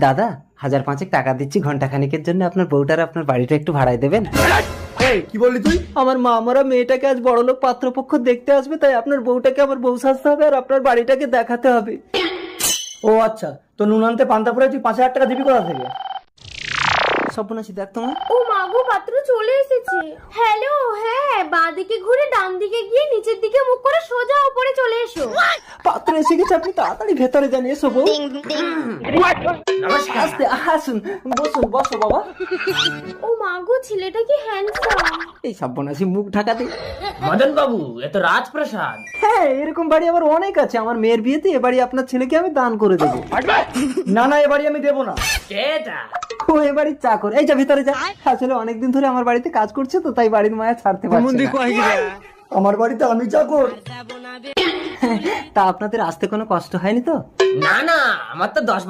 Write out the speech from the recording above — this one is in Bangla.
দাদা 1000-5 টাকা দিচ্ছি ঘন্টা খানিকের জন্য, আপনার বউটার আপনার বাড়িটা একটু ভাড়ায় দেবেন? কি বললি তুই? আমার মা মরা মেয়েটাকে আজ বড়লোক পাত্রপক্ষ দেখতে আসবে, তাই আপনার বউটাকে আমার বউ সাজতে হবে আর আপনার বাড়িটাকে দেখাতে হবে। ও আচ্ছা, তো নুন আনতে পান্তা পরে তুই 5000 টাকা দিবি কোথা থেকে? সর্বনাশী, দেখ তোমার। ও মাগো, পাত্র চলে এসেছে। হ্যালো, হ্যাঁ, বাঁ দিকে ঘুরে ডান দিকে গিয়ে নিচের দিকে মুখ করে সোজা উপরে চলে এসো। পাত্র এসে গেছে, আপনি তাড়াতাড়ি ভেতরে যান। এসো বউ। আস্তে আসুন, বসুন, বসো বাবা। ও মাগো, ছেলেটা কি হ্যান্ডসাম। এই সর্বনাশী মুখ ঢাকাতে। মদন বাবু, এ তো রাজপ্রাসাদ। হ্যাঁ, এরকম বাড়ি আবার অনেক আছে। আমার মেয়ের বিয়েতে এ বাড়ি আপনার ছেলেকে আমি দান করে দেবো। না না, এ বাড়ি আমি দেবো না। কেটা? ও এ বাড়ির চাকর। এই যা ভিতরে যা। আসলে অনেকদিন ধরে আমার বাড়িতে কাজ করছে তো, তাই বাড়ির মায়া ছাড়তে পারছে না। আমার বাড়িতে আমি চাকর? তা আপনাদের আসতে কোনো কষ্ট হয়নি তো? না না, আমার তো 10